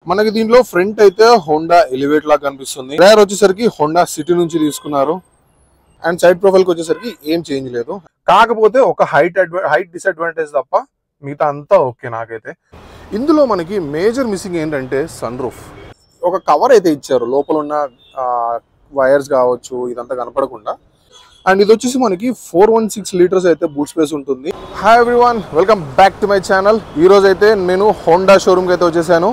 మనకి దీంట్లో ఫ్రంట్ అయితే హోండా ఎలివేట్ లాగా కనిపిస్తుంది. రేర్ వచ్చేసరికి హోండా సిటీ నుంచి తీసుకున్నారు. అండ్ సైడ్ ప్రొఫైల్ కి వచ్చేసరికి ఏం చేంజ్ లేదు. కాకపోతే ఒక హైట్ డిసడ్వాంటేజ్ తప్ప మిగతా అంతా ఓకే నాకైతే. ఇందులో మనకి మేజర్ మిస్సింగ్ ఏంటంటే సన్ రూఫ్. ఒక కవర్ అయితే ఇచ్చారు లోపల ఉన్న వైర్స్ కావచ్చు ఇదంతా కనపడకుండా. అండ్ ఇది వచ్చేసి మనకి 416 లీటర్స్ అయితే బూట్ స్పేస్ ఉంటుంది. Hi everyone, welcome back to my channel. ఈ రోజు అయితే నేను హోండా షోరూమ్కి అయితే వచ్చేసాను.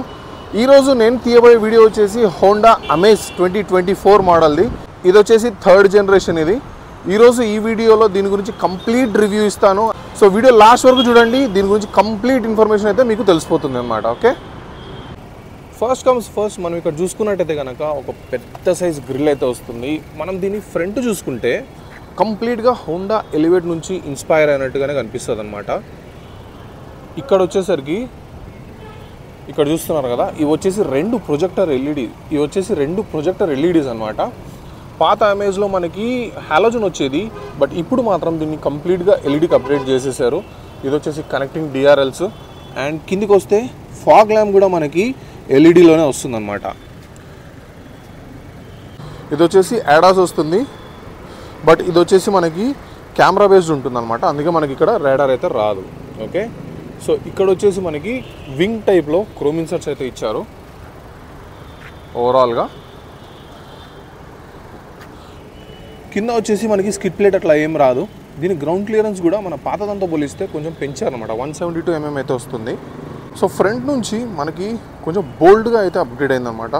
ఈ రోజు నేను తీయబోయే వీడియో వచ్చేసి హోండా అమేజ్ 2024 మోడల్ది. ఇది వచ్చేసి 3rd జనరేషన్. ఇది ఈరోజు ఈ వీడియోలో దీని గురించి కంప్లీట్ రివ్యూ ఇస్తాను. సో వీడియో లాస్ట్ వరకు చూడండి, దీని గురించి కంప్లీట్ ఇన్ఫర్మేషన్ అయితే మీకు తెలిసిపోతుంది అనమాట. ఓకే, ఫస్ట్ కమ్స్ ఫస్ట్, మనం ఇక్కడ చూసుకున్నట్టయితే కనుక ఒక పెద్ద సైజ్ గ్రిల్ అయితే వస్తుంది. మనం దీని ఫ్రంట్ చూసుకుంటే కంప్లీట్గా హోండా ఎలివేట్ నుంచి ఇన్స్పైర్ అయినట్టుగానే కనిపిస్తుంది అనమాట. ఇక్కడ వచ్చేసరికి ఇక్కడ చూస్తున్నారు కదా, ఇవి వచ్చేసి రెండు ప్రొజెక్టర్ ఎల్ఈడీస్ అనమాట. పాత అమేజ్లో మనకి హాలోజన్ వచ్చేది, బట్ ఇప్పుడు మాత్రం దీన్ని కంప్లీట్గా ఎల్ఈడీకి అప్గ్రేడ్ చేసేసారు. ఇది వచ్చేసి కనెక్టింగ్ డిఆర్ఎల్స్. అండ్ కిందికి వస్తే ఫాగ్ ల్యాంప్ కూడా మనకి ఎల్ఈడీలోనే వస్తుంది అనమాట. ఇది వచ్చేసి ADAS వస్తుంది, బట్ ఇది వచ్చేసి మనకి కెమెరా బేస్డ్ ఉంటుంది అనమాట. అందుకే మనకి ఇక్కడ రాడార్ అయితే రాదు. ఓకే, సో ఇక్కడ వచ్చేసి మనకి వింగ్ టైప్లో క్రోమ్ ఇన్సర్ట్స్ అయితే ఇచ్చారు. ఓవరాల్గా కింద వచ్చేసి మనకి స్కిడ్ ప్లేట్ అట్లా ఏం రాదు. దీని గ్రౌండ్ క్లియరెన్స్ కూడా మన పాతదంతా పోలిస్తే కొంచెం పెంచారనమాట. 172 mm అయితే వస్తుంది. సో ఫ్రంట్ నుంచి మనకి కొంచెం బోల్డ్గా అయితే అప్గ్రేడ్ అయిందనమాట.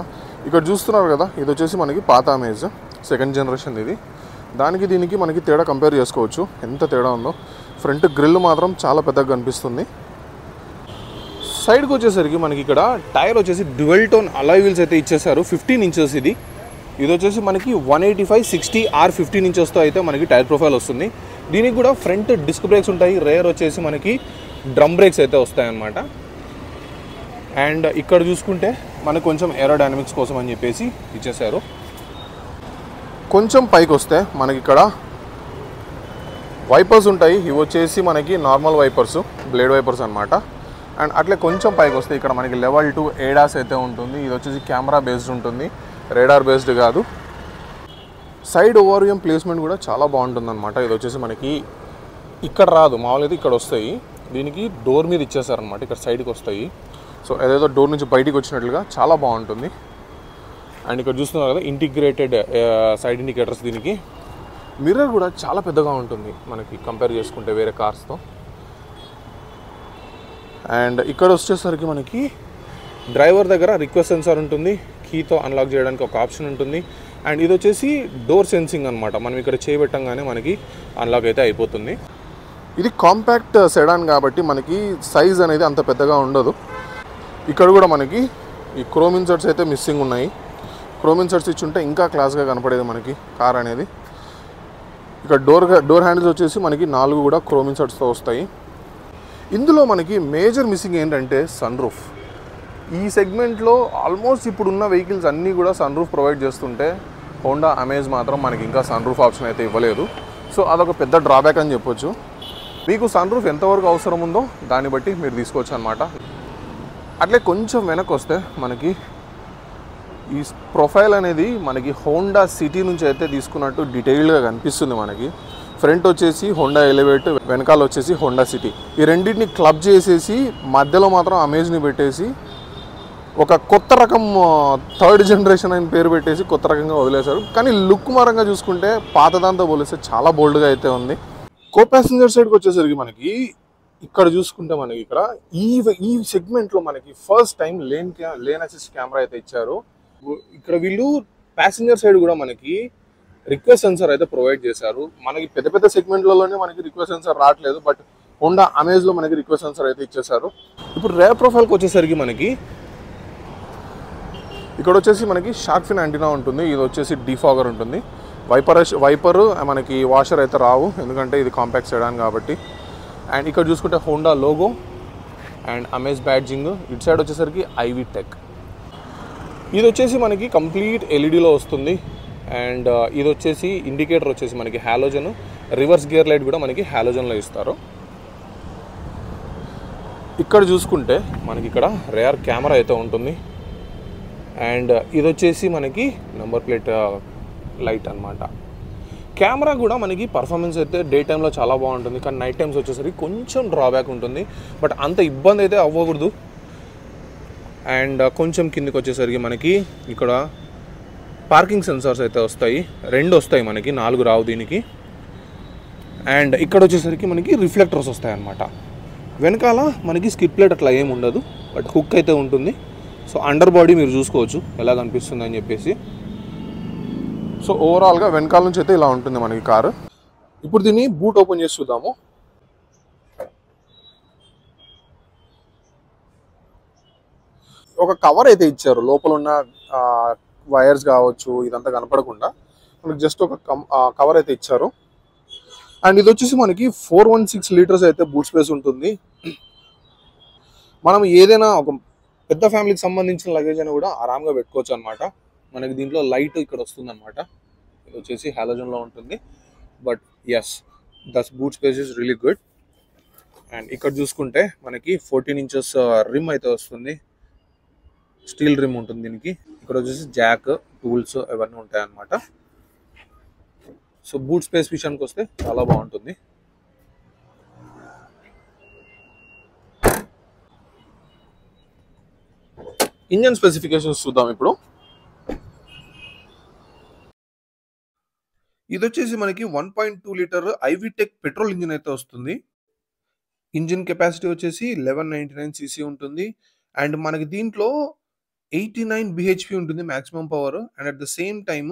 ఇక్కడ చూస్తున్నారు కదా, ఇది వచ్చేసి మనకి పాత అమేజ్ 2nd జనరేషన్. ఇది దానికి దీనికి మనకి తేడా కంపేర్ చేసుకోవచ్చు, ఎంత తేడా ఉందో. ఫ్రంట్ గ్రిల్ మాత్రం చాలా పెద్దగా కనిపిస్తుంది. సైడ్కి వచ్చేసరికి మనకి ఇక్కడ టైర్ వచ్చేసి డ్యువల్ టోన్ అలాయ్ వీల్స్ అయితే ఇచ్చేసారు. 15 ఇంచెస్ ఇది వచ్చేసి మనకి 185/60 R15 ఇంచెస్తో అయితే మనకి టైర్ ప్రొఫైల్ వస్తుంది. దీనికి కూడా ఫ్రంట్ డిస్క్ బ్రేక్స్ ఉంటాయి. రేర్ వచ్చేసి మనకి డ్రమ్ బ్రేక్స్ అయితే వస్తాయి అన్నమాట. అండ్ ఇక్కడ చూసుకుంటే మనకు కొంచెం ఏరోడైనమిక్స్ కోసం అని చెప్పేసి ఇచ్చేసారు. కొంచెం పైకి వస్తే మనకి ఇక్కడ వైపర్స్ ఉంటాయి. ఇవి వచ్చేసి మనకి నార్మల్ వైపర్స్, బ్లేడ్ వైపర్స్ అనమాట. అండ్ అట్లే కొంచెం పైకి వస్తే ఇక్కడ మనకి లెవెల్ 2 ADAS అయితే ఉంటుంది. ఇది వచ్చేసి కెమెరా బేస్డ్ ఉంటుంది, రేడార్ బేస్డ్ కాదు. సైడ్ ఓవర్వ్యూమ్ ప్లేస్మెంట్ కూడా చాలా బాగుంటుంది అనమాట. ఇది వచ్చేసి మనకి ఇక్కడ రాదు, మామూలుగా ఇక్కడ వస్తాయి. దీనికి డోర్ మీద ఇచ్చేసారనమాట, ఇక్కడ సైడ్కి వస్తాయి. సో ఏదేదో డోర్ నుంచి బయటికి వచ్చినట్లుగా చాలా బాగుంటుంది. అండ్ ఇక్కడ చూస్తున్నారు కదా, ఇంటిగ్రేటెడ్ సైడ్ ఇండికేటర్స్. దీనికి మిర్రర్ కూడా చాలా పెద్దగా ఉంటుంది మనకి కంపేర్ చేసుకుంటే వేరే కార్స్తో. అండ్ ఇక్కడ వచ్చేసరికి మనకి డ్రైవర్ దగ్గర రిక్వెస్ట్ సెన్సార్ ఉంటుంది, కీతో అన్లాక్ చేయడానికి ఒక ఆప్షన్ ఉంటుంది. అండ్ ఇది వచ్చేసి డోర్ సెన్సింగ్ అనమాట. మనం ఇక్కడ చేయబెట్టంగానే మనకి అన్లాక్ అయితే అయిపోతుంది. ఇది కాంపాక్ట్ సెడాన్ కాబట్టి మనకి సైజ్ అనేది అంత పెద్దగా ఉండదు. ఇక్కడ కూడా మనకి ఈ క్రోమ్ ఇన్సర్ట్స్ అయితే మిస్సింగ్ ఉన్నాయి. క్రోమ్ ఇన్సర్ట్స్ ఇచ్చుంటే ఇంకా క్లాస్గా కనపడేది మనకి కార్ అనేది. ఇక్కడ డోర్ హ్యాండిల్స్ వచ్చేసి మనకి 4 కూడా క్రోమ్ ఇన్సర్ట్స్తో వస్తాయి. ఇందులో మనకి మేజర్ మిస్సింగ్ ఏంటంటే సన్ రూఫ్. ఈ సెగ్మెంట్లో ఆల్మోస్ట్ ఇప్పుడున్న వెహికల్స్ అన్నీ కూడా సన్ రూఫ్ ప్రొవైడ్ చేస్తుంటే హోండా అమేజ్ మాత్రం మనకి ఇంకా సన్ రూఫ్ ఆప్షన్ అయితే ఇవ్వలేదు. సో అదొక పెద్ద డ్రాబ్యాక్ అని చెప్పొచ్చు. మీకు సన్ రూఫ్ ఎంతవరకు అవసరం ఉందో దాన్ని బట్టి మీరు తీసుకోవచ్చు అనమాట. అట్లే కొంచెం వెనక్కి వస్తే మనకి ఈ ప్రొఫైల్ అనేది మనకి హోండా సిటీ నుంచి అయితే తీసుకున్నట్టు డీటెయిల్డ్గా కనిపిస్తుంది. మనకి ఫ్రంట్ వచ్చేసి హోండా ఎలివేట్, వెనకాల వచ్చేసి హోండా సిటీ. ఈ రెండింటిని క్లబ్ చేసేసి మధ్యలో మాత్రం అమేజ్ని పెట్టేసి ఒక కొత్త రకం 3rd జనరేషన్ అని పేరు పెట్టేసి కొత్త రకంగా వదిలేశారు. కానీ లుక్ పరంగా చూసుకుంటే పాతదాంతో పోలిస్తే చాలా బోల్డ్గా అయితే ఉంది. కో ప్యాసింజర్ సైడ్కి వచ్చేసరికి మనకి ఇక్కడ చూసుకుంటే మనకి ఇక్కడ ఈ సెగ్మెంట్లో మనకి first time lane assist camera అయితే ఇచ్చారు. ఇక్కడ వీళ్ళు ప్యాసింజర్ సైడ్ కూడా మనకి రిక్వెస్ట్ సెన్సార్ అయితే ప్రొవైడ్ చేశారు. మనకి పెద్ద పెద్ద సెగ్మెంట్లలోనే మనకి రిక్వెస్ట్ సెన్సార్ రావట్లేదు, బట్ హోండా అమేజ్లో మనకి రిక్వెస్ట్ సెన్సార్ అయితే ఇచ్చేసారు. ఇప్పుడు రేర్ ప్రొఫైల్కి వచ్చేసరికి మనకి ఇక్కడ వచ్చేసి మనకి షార్క్ ఫిన్ యాంటీనా ఉంటుంది. ఇది వచ్చేసి డీఫాగర్ ఉంటుంది. వైపర్ మనకి వాషర్ అయితే రావు, ఎందుకంటే ఇది కాంపాక్ట్ సెడాన్ కాబట్టి. అండ్ ఇక్కడ చూసుకుంటే Honda logo and amaze badging. ఇటు సైడ్ వచ్చేసరికి ఐవి టెక్. ఇది వచ్చేసి మనకి కంప్లీట్ ఎల్ఈడీలో వస్తుంది. అండ్ ఇది వచ్చేసి ఇండికేటర్ వచ్చేసి మనకి హాలోజన్, రివర్స్ గేర్ లైట్ కూడా మనకి హాలోజన్లో ఇస్తారు. ఇక్కడ చూసుకుంటే మనకి ఇక్కడ రేర్ కెమెరా అయితే ఉంటుంది. అండ్ ఇది వచ్చేసి మనకి నెంబర్ ప్లేట్ లైట్ అనమాట. కెమెరా కూడా మనకి పర్ఫార్మెన్స్ అయితే డే టైంలో చాలా బాగుంటుంది, కానీ నైట్ టైమ్స్ వచ్చేసరికి కొంచెం డ్రాబ్యాక్ ఉంటుంది, బట్ అంత ఇబ్బంది అయితే అవ్వకూడదు. అండ్ కొంచెం కిందికి వచ్చేసరికి మనకి ఇక్కడ పార్కింగ్ సెన్సార్స్ అయితే వస్తాయి, 2 వస్తాయి మనకి, 4 రావు దీనికి. అండ్ ఇక్కడ వచ్చేసరికి మనకి రిఫ్లెక్టర్స్ వస్తాయి అన్నమాట. వెనకాల మనకి స్కిడ్ ప్లేట్ అట్లా ఏమి ఉండదు, బట్ హుక్ అయితే ఉంటుంది. సో అండర్ బాడీ మీరు చూసుకోవచ్చు ఎలా కనిపిస్తుంది అని చెప్పేసి. సో ఓవరాల్గా వెనకాల నుంచి అయితే ఇలా ఉంటుంది మనకి కారు. ఇప్పుడు దీన్ని బూట్ ఓపెన్ చేసి చూద్దాము. ఒక కవర్ అయితే ఇచ్చారు, లోపల ఉన్న వైర్స్ కావచ్చు ఇదంతా కనపడకుండా మనకి జస్ట్ ఒక కవర్ అయితే ఇచ్చారు. అండ్ ఇది వచ్చేసి మనకి 416 లీటర్స్ అయితే బూట్ స్పేస్ ఉంటుంది. మనం ఏదైనా ఒక పెద్ద ఫ్యామిలీకి సంబంధించిన లగేజ్ అని కూడా ఆరాంగా పెట్టుకోవచ్చు అనమాట. మనకి దీంట్లో లైట్ ఇక్కడ వస్తుంది అనమాట, ఇది వచ్చేసి హాలోజన్లో ఉంటుంది. But yes, this boot space is really good. And ఇక్కడ చూసుకుంటే మనకి 14 ఇంచెస్ రిమ్ అయితే వస్తుంది, స్టీల్ రిమ్ ఉంటుంది దీనికి. ఇక్కడ వచ్చేసి జాక్, టూల్స్ ఇవన్నీ ఉంటాయి అన్నమాట. సో బూట్ స్పేస్ విషయానికి వస్తే చాలా బాగుంటుంది. ఇంజన్ స్పెసిఫికేషన్స్ చూద్దాం ఇప్పుడు. ఇది వచ్చేసి మనకి 1.2 లీటర్ ఐవిటెక్ పెట్రోల్ ఇంజిన్ అయితే వస్తుంది. ఇంజిన్ కెపాసిటీ వచ్చేసి 1199 cc ఉంటుంది. అండ్ మనకి దీంట్లో 89 bhp ఉంటుంది maximum power. And at the same time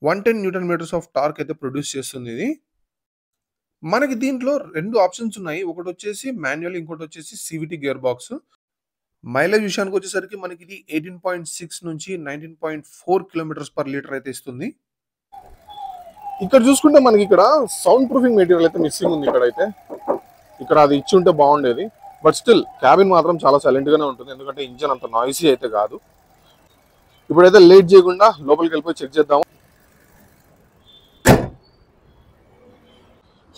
110 newton metres of torque అయితే ప్రొడ్యూస్ చేస్తుంది ఇది. మనకి దీంట్లో 2 ఆప్షన్స్ ఉన్నాయి, ఒకటి వచ్చేసి మాన్యువల్, ఇంకోటి వచ్చేసి సివిటి గేర్ బాక్స్. మైలేజ్ విషయానికి వచ్చేసరికి మనకి ఇది 18.6 నుంచి 19.4 కిలోమీటర్స్ పర్ లీటర్ అయితే ఇస్తుంది. ఇక్కడ చూసుకుంటే మనకి ఇక్కడ సౌండ్ ప్రూఫింగ్ మెటీరియల్ అయితే మిస్సింగ్ ఉంది. ఇక్కడ అది ఇచ్చి ఉంటే బాగుండేది. బట్ స్టిల్ క్యాబిన్ మాత్రం చాలా సైలెంట్ గానే ఉంటుంది, ఎందుకంటే ఇంజన్ అంత నాయిసీ అయితే కాదు. ఇప్పుడైతే లేట్ చేయకుండా లోపలికి వెళ్ళిపోయి చెక్ చేద్దాము.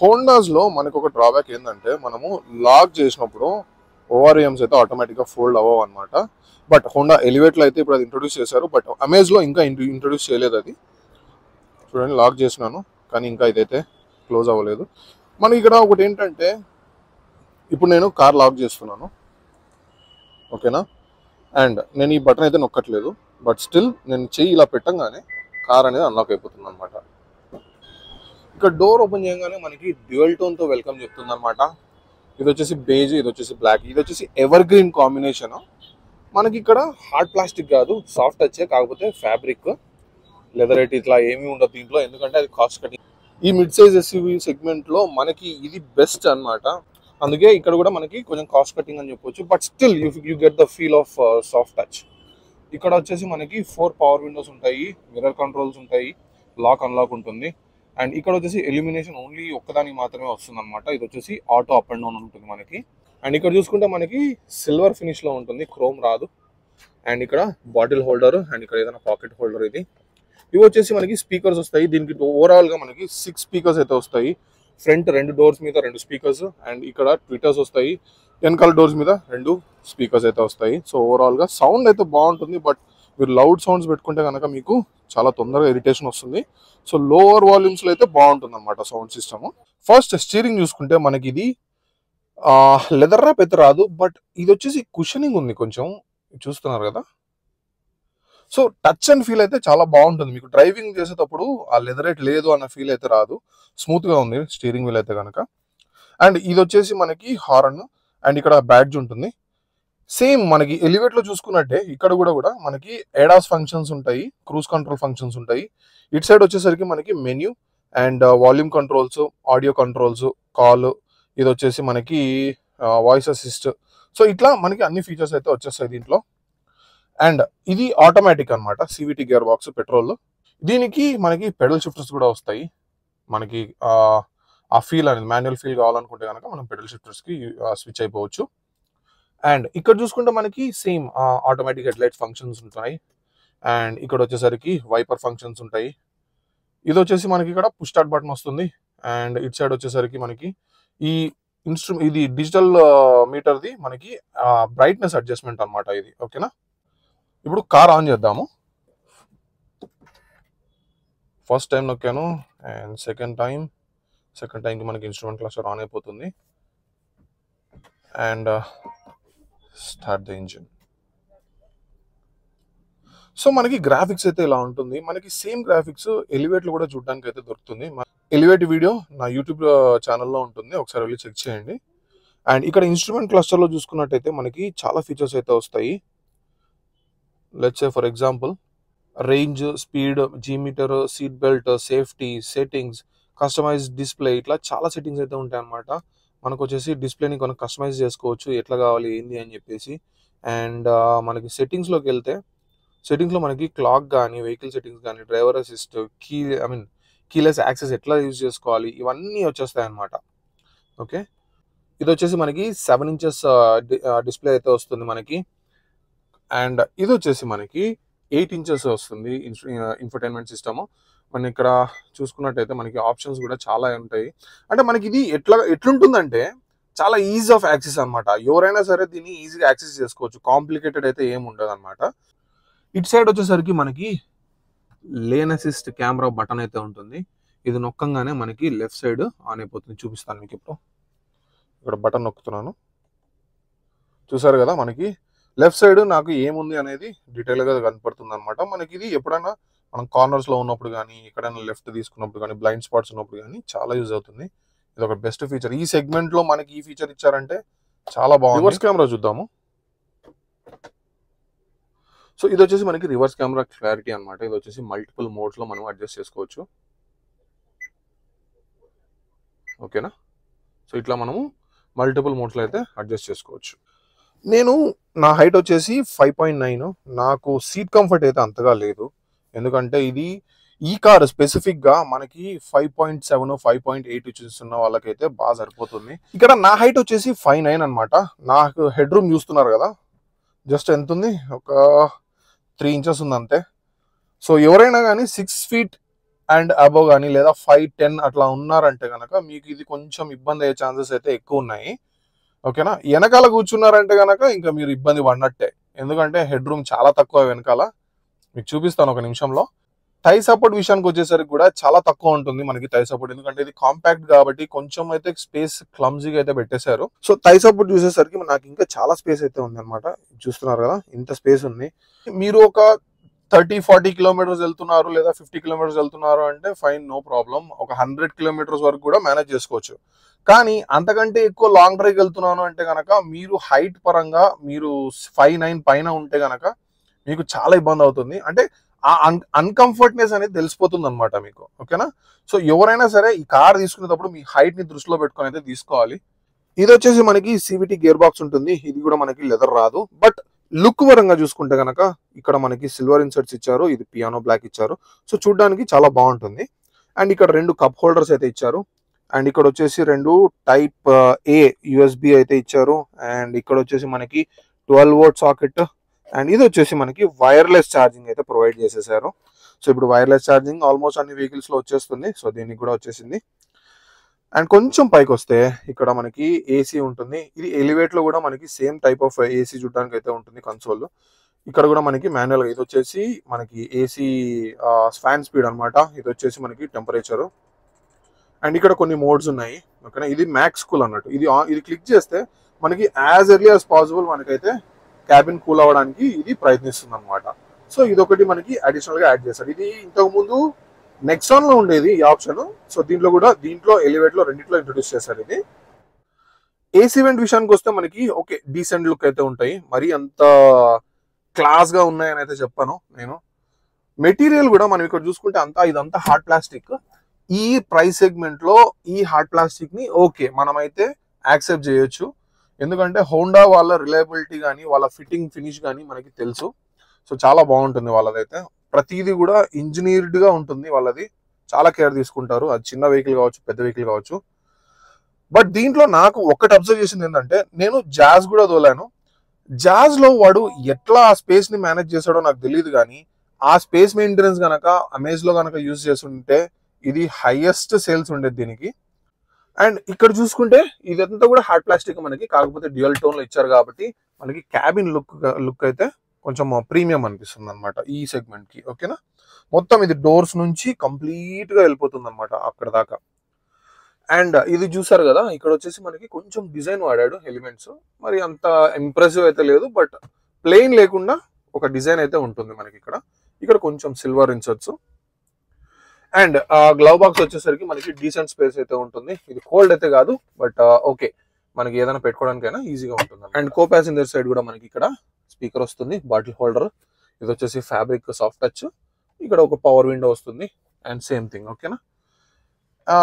హోండాస్లో మనకు ఒక డ్రాబ్యాక్ ఏంటంటే, మనము లాక్ చేసినప్పుడు ఓఆర్ఎమ్స్ అయితే ఆటోమేటిక్గా ఫోల్డ్ అవ్వవు అనమాట. బట్ హోండా ఎలివేట్లో అయితే ఇప్పుడు అది ఇంట్రొడ్యూస్ చేశారు, బట్ అమేజ్లో ఇంకా ఇంట్రొడ్యూస్ చేయలేదు అది. చూడండి, లాక్ చేసినాను కానీ ఇంకా ఇదైతే క్లోజ్ అవ్వలేదు. మనకి ఇక్కడ ఒకటి ఏంటంటే, ఇప్పుడు నేను కార్ లాక్ చేస్తున్నాను, ఓకేనా, అండ్ నేను ఈ బటన్ అయితే నొక్కట్లేదు, బట్ స్టిల్ నేను చెయ్యి ఇలా పెట్టంగానే కార్ అనేది అన్లాక్ అయిపోతుంది అనమాట. ఇక్కడ డోర్ ఓపెన్ చేయగానే మనకి డ్యూయల్ టోన్తో వెల్కమ్ చెప్తుంది అనమాట. ఇది వచ్చేసి బేజ్, ఇది వచ్చేసి బ్లాక్, ఇది వచ్చేసి ఎవర్ గ్రీన్ కాంబినేషన్. మనకి ఇక్కడ హార్డ్ ప్లాస్టిక్ కాదు, సాఫ్ట్ వచ్చే, కాకపోతే ఫ్యాబ్రిక్, లెదర్ ఎయిట్ ఇట్లా ఏమీ ఉండదు దీంట్లో, ఎందుకంటే అది కాస్ట్ కటింగ్. ఈ మిడ్ సైజ్ ఎస్యూవీ సెగ్మెంట్లో మనకి ఇది బెస్ట్ అనమాట. అందుకే ఇక్కడ కూడా మనకి కొంచెం కాస్ట్ కటింగ్ అని చెప్పొచ్చు, but still you get the feel of soft touch. ఇక్కడ వచ్చేసి మనకి 4 పవర్ విండోస్ ఉంటాయి, మిర్రర్ కంట్రోల్స్ ఉంటాయి, లాక్ అన్లాక్ ఉంటుంది. అండ్ ఇక్కడ వచ్చేసి ఎలిమినేషన్ ఓన్లీ ఒక్కదానికి మాత్రమే వస్తుంది అనమాట. ఇది వచ్చేసి ఆటో అప్ అండ్ డౌన్ ఉంటుంది మనకి. అండ్ ఇక్కడ చూసుకుంటే మనకి సిల్వర్ ఫినిష్లో ఉంటుంది, క్రోమ్ రాదు. అండ్ ఇక్కడ బాటిల్ హోల్డర్, అండ్ ఇక్కడ ఏదైనా పాకెట్ హోల్డర్. ఇవి వచ్చేసి మనకి స్పీకర్స్ వస్తాయి. దీనికి ఓవరాల్గా మనకి 6 స్పీకర్స్ అయితే వస్తాయి. ఫ్రంట్ 2 డోర్స్ మీద 2 స్పీకర్స్, అండ్ ఇక్కడ ట్విటర్స్ వస్తాయి. వెనకాల డోర్స్ మీద 2 స్పీకర్స్ అయితే వస్తాయి. సో ఓవరాల్గా సౌండ్ అయితే బాగుంటుంది, బట్ మీరు లౌడ్ సౌండ్స్ పెట్టుకుంటే కనుక మీకు చాలా తొందరగా ఇరిటేషన్ వస్తుంది. సో లోవర్ వాల్యూమ్స్లో అయితే బాగుంటుంది అనమాట సౌండ్ సిస్టమ్. ఫస్ట్ స్టీరింగ్ చూసుకుంటే మనకి ఇది లెదర్ ర్యాప్ అయితే రాదు, బట్ ఇది వచ్చేసి కుషనింగ్ ఉంది కొంచెం, చూస్తున్నారు కదా. సో టచ్ అండ్ ఫీల్ అయితే చాలా బాగుంటుంది, మీకు డ్రైవింగ్ చేసేటప్పుడు ఆ లెదర్ రేట్ లేదు అన్న ఫీల్ అయితే రాదు, స్మూత్గా ఉంది స్టీరింగ్ వీల్ అయితే కనుక. అండ్ ఇది వచ్చేసి మనకి హార్న్, అండ్ ఇక్కడ బ్యాడ్జ్ ఉంటుంది. సేమ్ మనకి ఎలివేట్లో చూసుకున్నట్టే ఇక్కడ కూడా మనకి ఏడాస్ ఫంక్షన్స్ ఉంటాయి, క్రూజ్ కంట్రోల్ ఫంక్షన్స్ ఉంటాయి. ఇటు సైడ్ వచ్చేసరికి మనకి menu and volume controls, audio controls, call, ఇది వచ్చేసి మనకి వాయిస్ అసిస్ట్. సో ఇట్లా మనకి అన్ని ఫీచర్స్ అయితే వచ్చేస్తాయి దీంట్లో. అండ్ ఇది ఆటోమేటిక్ అనమాట, సివిటి గేర్ బాక్స్ పెట్రోల్. దీనికి మనకి పెడల్ షిఫ్టర్స్ కూడా వస్తాయి. మనకి ఆ ఫీల్ అనేది మాన్యువల్ ఫీల్ కావాలనుకుంటే కనుక మనం పెడల్ షిఫ్టర్స్కి స్విచ్ అయిపోవచ్చు. అండ్ ఇక్కడ చూసుకుంటే మనకి సేమ్ ఆటోమేటిక్ హెడ్లైట్ ఫంక్షన్స్ ఉంటాయి. అండ్ ఇక్కడ వచ్చేసరికి వైపర్ ఫంక్షన్స్ ఉంటాయి. ఇది వచ్చేసి మనకి ఇక్కడ పుష్ స్టార్ట్ బటన్ వస్తుంది. అండ్ ఇటు సైడ్ వచ్చేసరికి మనకి ఈ ఇది డిజిటల్ మీటర్ది మనకి బ్రైట్నెస్ అడ్జస్ట్మెంట్ అనమాట ఇది, ఓకేనా. ఇప్పుడు కార్ ఆన్ చేద్దాము. ఫస్ట్ టైం నొక్కాను అండ్ సెకండ్ టైంకి మనకి ఇన్స్ట్రుమెంట్ క్లస్టర్ ఆన్ అయిపోతుంది. And start the engine. So మనకి గ్రాఫిక్స్ అయితే ఇలా ఉంటుంది. మనకి సేమ్ గ్రాఫిక్స్ ఎలివేట్లో కూడా చూడడానికి అయితే దొరుకుతుంది. ఎలివేట్ వీడియో నా యూట్యూబ్ ఛానల్లో ఉంటుంది, ఒకసారి వెళ్ళి చెక్ చేయండి. అండ్ ఇక్కడ ఇన్స్ట్రుమెంట్ క్లస్టర్లో చూసుకున్నట్టయితే మనకి చాలా ఫీచర్స్ అయితే వస్తాయి. Let's say for example range, speed, G meter, seat belt, safety, settings, customize display, ఇట్లా చాలా సెట్టింగ్స్ అయితే ఉంటాయి అన్నమాట. మనకు వచ్చేసి డిస్ప్లేని మనం కస్టమైజ్ చేసుకోవచ్చు, ఎట్లా కావాలి ఏంది అని చెప్పేసి. అండ్ మనకి సెట్టింగ్స్లోకి వెళ్తే సెట్టింగ్స్లో మనకి క్లాక్ కానీ, వెహికల్ సెట్టింగ్స్ కానీ, డ్రైవర్ అసిస్ట్, కీలెస్ యాక్సెస్ ఎట్లా యూజ్ చేసుకోవాలి, ఇవన్నీ వచ్చేస్తాయి అన్నమాట. ఓకే, ఇది వచ్చేసి మనకి 7 inches డిస్ప్లే అయితే వస్తుంది మనకి. అండ్ ఇది వచ్చేసి మనకి 8 inches వస్తుంది ఇన్ఫర్టైన్మెంట్ సిస్టమ్. మనం ఇక్కడ చూసుకున్నట్టయితే మనకి ఆప్షన్స్ కూడా చాలా ఉంటాయి. అంటే మనకి ఇది ఎట్లుంటుందంటే చాలా ఈజీ ఆఫ్ యాక్సెస్ అనమాట. ఎవరైనా సరే దీన్ని ఈజీగా యాక్సెస్ చేసుకోవచ్చు, కాంప్లికేటెడ్ అయితే ఏమి ఉండదు అనమాట. ఇటు సైడ్ వచ్చేసరికి మనకి లేన్ అసిస్ట్ కెమెరా బటన్ అయితే ఉంటుంది. ఇది నొక్కంగానే మనకి లెఫ్ట్ సైడ్ ఆన్ అయిపోతుంది. చూపిస్తాను మీకు ఇప్పుడు. ఇక్కడ బటన్ నొక్కుతున్నాను, చూసారు కదా, మనకి లెఫ్ట్ సైడ్ నాకు ఏముంది అనేది డీటెయిల్గా కనపడుతుంది అనమాట. మనకి ఇది ఎప్పుడైనా మనం కార్నర్స్లో ఉన్నప్పుడు కానీ, ఎక్కడైనా లెఫ్ట్ తీసుకున్నప్పుడు కానీ, బ్లైండ్ స్పాట్స్ ఉన్నప్పుడు కానీ చాలా యూజ్ అవుతుంది. ఇది ఒక బెస్ట్ ఫీచర్. ఈ సెగ్మెంట్లో మనకి ఈ ఫీచర్ ఇచ్చారంటే చాలా బాగుంది. రివర్స్ కెమెరా చూద్దాము. సో ఇది వచ్చేసి మనకి రివర్స్ కెమెరా క్లారిటీ అనమాట. ఇది వచ్చేసి మల్టిపుల్ మోడ్స్లో మనం అడ్జస్ట్ చేసుకోవచ్చు. ఓకేనా, సో ఇట్లా మనము మల్టిపుల్ మోడ్స్లో అయితే అడ్జస్ట్ చేసుకోవచ్చు. నేను నా హైట్ వచ్చేసి 5.9. నాకు సీట్ కంఫర్ట్ అయితే అంతగా లేదు, ఎందుకంటే ఈ కార్ స్పెసిఫిక్గా మనకి 5.7, 5.8 చూస్తున్న వాళ్ళకైతే బాగా సరిపోతుంది. ఇక్కడ నా హైట్ వచ్చేసి 5'9" అనమాట. నాకు హెడ్ రూమ్ చూస్తున్నారు కదా, జస్ట్ ఎంత ఉంది, ఒక 3 inches ఉంది అంతే. సో ఎవరైనా కానీ 6 feet అండ్ అబోవ్ కానీ లేదా 5'10" అట్లా ఉన్నారంటే కనుక మీకు ఇది కొంచెం ఇబ్బంది అయ్యే ఛాన్సెస్ అయితే ఎక్కువ ఉన్నాయి. ఓకేనా, వెనకాల కూర్చున్నారంటే కనుక ఇంకా మీరు ఇబ్బంది పడినట్టే, ఎందుకంటే హెడ్ రూమ్ చాలా తక్కువ వెనకాల. మీకు చూపిస్తాను ఒక నిమిషంలో. థై సపోర్ట్ విషయానికి వచ్చేసరికి కూడా చాలా తక్కువ ఉంటుంది మనకి థై సపోర్ట్, ఎందుకంటే ఇది కాంపాక్ట్ కాబట్టి కొంచెం అయితే స్పేస్ క్లమ్జీగా అయితే పెట్టేశారు. సో థై సపోర్ట్ చూసేసరికి నాకు ఇంకా చాలా స్పేస్ అయితే ఉంది అనమాట. చూస్తున్నారు కదా, ఇంత స్పేస్ ఉంది. మీరు ఒక 30-40 kilometers వెళ్తున్నారు లేదా 50 kilometers వెళ్తున్నారు అంటే ఫైన్, నో ప్రాబ్లం. ఒక 100 kilometers వరకు కూడా మేనేజ్ చేసుకోవచ్చు. కానీ అంతకంటే ఎక్కువ లాంగ్ డ్రైవ్ వెళ్తున్నాను అంటే కనుక మీరు హైట్ పరంగా మీరు 5'9" పైన ఉంటే కనుక మీకు చాలా ఇబ్బంది అవుతుంది. అంటే ఆ అన్కంఫర్ట్నెస్ అనేది తెలిసిపోతుంది అనమాట మీకు. ఓకేనా, సో ఎవరైనా సరే ఈ కార్ తీసుకునేటప్పుడు మీ హైట్ ని దృష్టిలో పెట్టుకొని అయితే తీసుకోవాలి. ఇది వచ్చేసి మనకి CVT గేర్ బాక్స్ ఉంటుంది. ఇది కూడా మనకి లెదర్ రాదు. బట్ లుక్ పరంగా చూసుకుంటే కనుక ఇక్కడ మనకి సిల్వర్ ఇన్సర్ట్స్ ఇచ్చారు, ఇది పియానో బ్లాక్ ఇచ్చారు. సో చూడడానికి చాలా బాగుంటుంది. అండ్ ఇక్కడ 2 కప్ హోల్డర్స్ అయితే ఇచ్చారు. అండ్ ఇక్కడ వచ్చేసి 2 Type A USB అయితే ఇచ్చారు. అండ్ ఇక్కడ వచ్చేసి మనకి 12V సాకెట్. అండ్ ఇది వచ్చేసి మనకి వైర్లెస్ ఛార్జింగ్ అయితే ప్రొవైడ్ చేసేసారు. సో ఇప్పుడు వైర్లెస్ ఛార్జింగ్ ఆల్మోస్ట్ అన్ని వెహికల్స్లో వచ్చేస్తుంది. సో దీనికి కూడా వచ్చేసింది. అండ్ కొంచెం పైకి వస్తే ఇక్కడ మనకి AC ఉంటుంది. ఇది ఎలివేట్లో కూడా మనకి సేమ్ టైప్ ఆఫ్ AC చూడడానికి అయితే ఉంటుంది కన్సోల్. ఇక్కడ కూడా మనకి మాన్యువల్గా ఇది వచ్చేసి మనకి AC ఫ్యాన్ స్పీడ్ అనమాట. ఇది వచ్చేసి మనకి టెంపరేచరు. అండ్ ఇక్కడ కొన్ని మోడ్స్ ఉన్నాయి. ఓకేనా, ఇది మ్యాక్స్ కూల్ అన్నట్టు. ఇది క్లిక్ చేస్తే మనకి యాజ్ ఎర్లీ యాజ్ పాసిబుల్ మనకైతే క్యాబిన్ కూల్ అవ్వడానికి ఇది ప్రయత్నిస్తుంది అనమాట. సో ఇది ఒకటి మనకి అడిషనల్గా యాడ్ చేశారు. ఇది ఇంతకుముందు నెక్సాన్లో ఉండేది ఈ ఆప్షన్. సో దీంట్లో ఎలివేట్లో రెండిట్లో ఇంట్రొడ్యూస్ చేశారు ఇది. AC వెంట్ విషయానికి వస్తే మనకి ఓకే డీసెంట్ లుక్ అయితే ఉంటాయి. మరి అంత క్లాస్గా ఉన్నాయని అయితే చెప్పాను నేను. మెటీరియల్ కూడా మనం ఇక్కడ చూసుకుంటే ఇదంతా హార్డ్ ప్లాస్టిక్. ఈ ప్రైస్ సెగ్మెంట్లో ఈ హార్డ్ ప్లాస్టిక్ని ఓకే మనమైతే యాక్సెప్ట్ చేయొచ్చు, ఎందుకంటే హోండా వాళ్ళ రిలయబిలిటీ కానీ వాళ్ళ ఫిట్టింగ్ ఫినిష్ కానీ మనకి తెలుసు. సో చాలా బాగుంటుంది వాళ్ళదైతే. ప్రతిదీ కూడా ఇంజనీర్డ్గా ఉంటుంది వాళ్ళది. చాలా కేర్ తీసుకుంటారు, అది చిన్న వెహికల్ కావచ్చు పెద్ద వెహికల్ కావచ్చు. బట్ దీంట్లో నాకు ఒక్కటి అబ్జర్వ్ చేసింది ఏంటంటే, నేను జాజ్ కూడా తోలాను. జాజ్లో వాడు ఎట్లా ఆ స్పేస్ని మేనేజ్ చేశాడో నాకు తెలియదు, కానీ ఆ స్పేస్ మెయింటెనెన్స్ కనుక అమేజ్లో కనుక యూజ్ చేస్తుంటే ఇది హైయెస్ట్ సేల్స్ ఉండేది దీనికి. అండ్ ఇక్కడ చూసుకుంటే ఇదంతా కూడా హార్డ్ ప్లాస్టిక్ మనకి, కాకపోతే డ్యూయల్ టోన్లో ఇచ్చారు కాబట్టి మనకి క్యాబిన్ లుక్ అయితే కొంచెం ప్రీమియం అనిపిస్తుంది అనమాట ఈ సెగ్మెంట్కి. ఓకేనా, మొత్తం ఇది డోర్స్ నుంచి కంప్లీట్గా వెళ్ళిపోతుంది అనమాట అక్కడ దాకా. అండ్ ఇది చూసారు కదా, ఇక్కడ వచ్చేసి మనకి కొంచెం డిజైన్ వాడాడు ఎలిమెంట్స్, మరి అంత ఇంప్రెసివ్ అయితే లేదు, బట్ ప్లెయిన్ లేకుండా ఒక డిజైన్ అయితే ఉంటుంది మనకి ఇక్కడ. ఇక్కడ కొంచెం silver inserts. And glove box వచ్చేసరికి మనకి డీసెంట్ స్పేస్ అయితే ఉంటుంది. ఇది కోల్డ్ అయితే కాదు, బట్ ఓకే, మనకి ఏదైనా పెట్టుకోవడానికైనా ఈజీగా ఉంటుంది. అండ్ కో ప్యాసింజర్ సైడ్ కూడా మనకి ఇక్కడ స్పీకర్ వస్తుంది, బాటిల్ హోల్డర్. ఇది వచ్చేసి ఫ్యాబ్రిక్ సాఫ్ట్ టచ్. ఇక్కడ ఒక పవర్ విండో వస్తుంది అండ్ సేమ్ థింగ్. ఓకేనా,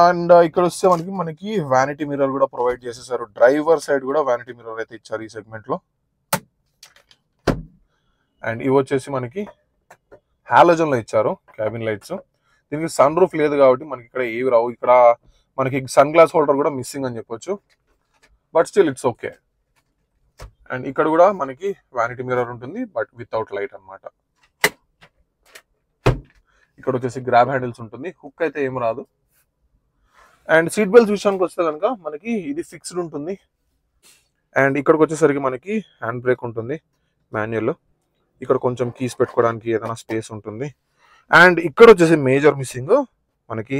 అండ్ ఇక్కడ వస్తే మనకి వ్యానిటీ మిర్రర్ కూడా ప్రొవైడ్ చేసేసారు. డ్రైవర్ సైడ్ కూడా వ్యానిటీ మిర్రర్ అయితే ఇచ్చారు ఈ సెగ్మెంట్ లో. అండ్ ఇవి వచ్చేసి మనకి హాలోజన్ లో ఇచ్చారు క్యాబిన్ లైట్స్. దీనికి సన్ రూఫ్ లేదు కాబట్టి మనకి ఇక్కడ ఏవి రావు. ఇక్కడ మనకి సన్ గ్లాస్ హోల్డర్ కూడా మిస్సింగ్ అని చెప్పొచ్చు, but still it's okay. And ఇక్కడ కూడా మనకి వ్యానిటీ మిర్రర్ ఉంటుంది, బట్ వితౌట్ లైట్ అన్నమాట. ఇక్కడ వచ్చేసి గ్రాబ్ హ్యాండిల్స్ ఉంటుంది, హుక్ అయితే ఏం రాదు. అండ్ సీట్ బెల్ట్స్ విషయానికి వస్తే కనుక మనకి ఇది ఫిక్స్డ్ ఉంటుంది. అండ్ ఇక్కడికి వచ్చేసరికి మనకి హ్యాండ్ బ్రేక్ ఉంటుంది మాన్యువల్. ఇక్కడ కొంచెం కీస్ పెట్టుకోవడానికి ఏదైనా స్పేస్ ఉంటుంది. అండ్ ఇక్కడ వచ్చేసి మేజర్ మిస్సింగ్ మనకి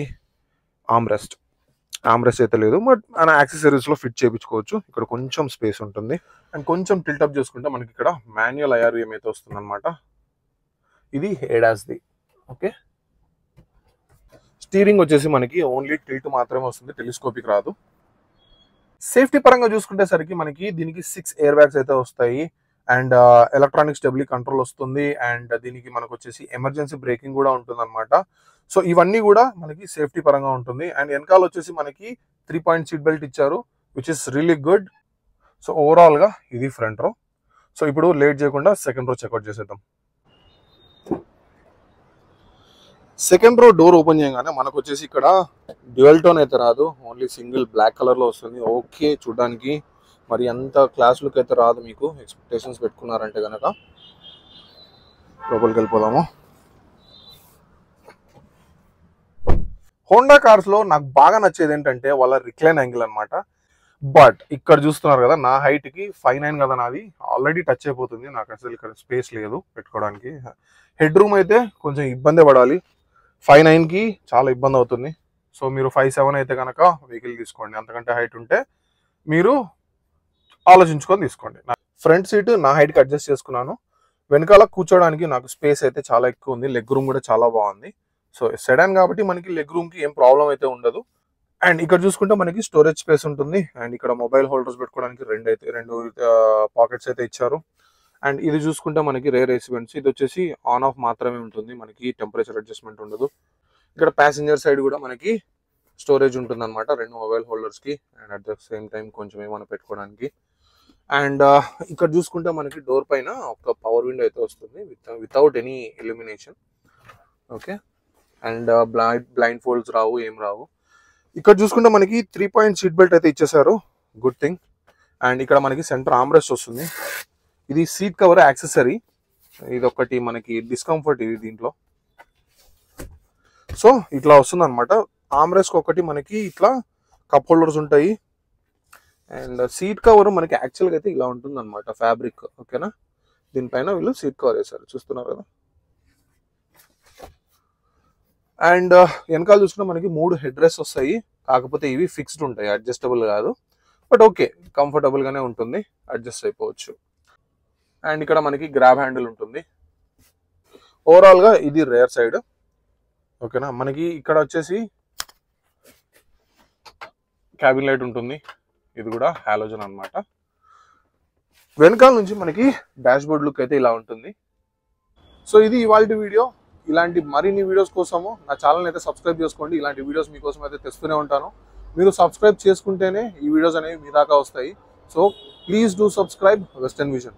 ఆమ్రెస్ట్ అయితే లేదు, బట్ మన యాక్సెసరీస్ లో ఫిట్ చేయించుకోవచ్చు. ఇక్కడ కొంచెం స్పేస్ ఉంటుంది. అండ్ కొంచెం టిల్టప్ చేసుకుంటే మనకి ఇక్కడ మాన్యువల్ IRVM అయితే వస్తుంది అనమాట. ఇది ADASది. ఓకే, స్టీరింగ్ వచ్చేసి మనకి ఓన్లీ టిల్ట్ మాత్రమే వస్తుంది, టెలిస్కోపిక్ రాదు. సేఫ్టీ పరంగా చూసుకుంటే సరికి మనకి దీనికి 6 ఎయిర్ బ్యాగ్స్ అయితే వస్తాయి. అండ్ ఎలక్ట్రానిక్ స్టెబిలిటీ కంట్రోల్ వస్తుంది. అండ్ దీనికి మనకు వచ్చేసి ఎమర్జెన్సీ బ్రేకింగ్ కూడా ఉంటుంది అనమాట. సో ఇవన్నీ కూడా మనకి సేఫ్టీ పరంగా ఉంటుంది. అండ్ వెనకాల వచ్చేసి మనకి 3 పాయింట్ సీట్ బెల్ట్ ఇచ్చారు, which is really good. So overall గా ఇది ఫ్రంట్ రో. సో ఇప్పుడు లేట్ చేయకుండా సెకండ్ రో చెక్అవుట్ చేసేద్దాం. సెకండ్ రో డోర్ ఓపెన్ చేయగానే మనకు వచ్చేసి ఇక్కడ డ్యూయల్ టోన్ అయితే రాదు, ఓన్లీ సింగిల్ బ్లాక్ కలర్ లో వస్తుంది. ఓకే, చూడడానికి మరి అంత క్లాస్ లుక్ అయితే రాదు. మీకు ఎక్స్పెక్టేషన్స్ పెట్టుకున్నారంటే కనుక లోపలికి వెళ్ళిపోదాము. హోండా కార్స్ లో నాకు బాగా నచ్చేది ఏంటంటే వాళ్ళ రిక్లైన్ యాంగిల్ అనమాట. బట్ ఇక్కడ చూస్తున్నారు కదా, నా హైట్ కి 5'9" కదా నాది, ఆల్రెడీ టచ్ అయిపోతుంది. నాకు అసలు ఇక్కడ స్పేస్ లేదు పెట్టుకోవడానికి. హెడ్ రూమ్ అయితే కొంచెం ఇబ్బంది పడాలి, 5'9" కి చాలా ఇబ్బంది అవుతుంది. సో మీరు 5'7" అయితే కనుక వెహికల్ తీసుకోండి. అంతకంటే హైట్ ఉంటే మీరు ఆలోచించుకొని తీసుకోండి. ఫ్రంట్ సీట్ నా హైట్ కి అడ్జస్ట్ చేసుకున్నాను. వెనకాల కూర్చోడానికి నాకు స్పేస్ అయితే చాలా ఎక్కువ ఉంది, లెగ్ రూమ్ కూడా చాలా బాగుంది. సో సెడాన్ కాబట్టి మనకి లెగ్ రూమ్ కి ఏం ప్రాబ్లం అయితే ఉండదు. అండ్ ఇక్కడ చూసుకుంటే మనకి స్టోరేజ్ స్పేస్ ఉంటుంది. అండ్ ఇక్కడ మొబైల్ హోల్డర్స్ పెట్టుకోవడానికి రెండు పాకెట్స్ అయితే ఇచ్చారు. అండ్ ఇది చూసుకుంటే మనకి రేర్ ఏసీ వెంట్స్. ఇది వచ్చేసి ఆన్ ఆఫ్ మాత్రమే ఉంటుంది, మనకి టెంపరేచర్ అడ్జస్ట్మెంట్ ఉండదు. ఇక్కడ ప్యాసింజర్ సైడ్ కూడా మనకి స్టోరేజ్ ఉంటుంది అనమాట, 2 మొబైల్ హోల్డర్స్ కి. And at the same time కొంచెం ఏమైనా పెట్టుకోవడానికి. అండ్ ఇక్కడ చూసుకుంటే మనకి డోర్ పైన ఒక పవర్ విండో అయితే వస్తుంది without any illumination. Okay, and blind folds రావు, ఏం రావు. ఇక్కడ చూసుకుంటే మనకి 3 పాయింట్ సీట్ బెల్ట్ అయితే ఇచ్చేసారు, గుడ్ థింగ్. అండ్ ఇక్కడ మనకి సెంటర్ ఆమ్రెస్ట్ వస్తుంది. ఇది సీట్ కవర్ యాక్సెసరీ, ఇది ఒకటి మనకి డిస్కంఫర్ట్ ఇది దీంట్లో. సో ఇట్లా వస్తుంది అనమాట. ఆమ్రెస్ట్ ఒకటి మనకి ఇట్లా కప్ హోల్డర్స్ ఉంటాయి. అండ్ సీట్ కవర్ మనకి యాక్చువల్గా అయితే ఇలా ఉంటుంది అనమాట, ఫ్యాబ్రిక్. ఓకేనా, దీనిపైన వీళ్ళు సీట్ కవర్ వేశారు, చూస్తున్నారు కదా. అండ్ వెనకాల చూసుకుంటే మనకి 3 హెడ్ రెస్ట్ వస్తాయి, కాకపోతే ఇవి ఫిక్స్డ్ ఉంటాయి, అడ్జస్టబుల్ కాదు. బట్ ఓకే, కంఫర్టబుల్ గానే ఉంటుంది, అడ్జస్ట్ అయిపోవచ్చు. అండ్ ఇక్కడ మనకి గ్రాబ్ హ్యాండిల్ ఉంటుంది. ఓవరాల్ గా ఇది రేర్ సైడ్. ఓకేనా, మనకి ఇక్కడ వచ్చేసి క్యాబిన్ లైట్ ఉంటుంది, ఇది కూడా హాలోజన్ అన్నమాట. వెనకాల నుంచి మనకి డాష్ బోర్డ్ లుక్ అయితే ఇలా ఉంటుంది. సో ఇది ఇవాల్టి వీడియో. ఇలాంటి మరిన్ని వీడియోస్ కోసము నా ఛానల్ అయితే సబ్స్క్రైబ్ చేసుకోండి. ఇలాంటి వీడియోస్ మీకోసం అయితే తెస్తూనే ఉంటాను. మీరు సబ్స్క్రైబ్ చేసుకుంటేనే ఈ వీడియోస్ అనేవి మీ దాకా వస్తాయి. So please do subscribe western vision.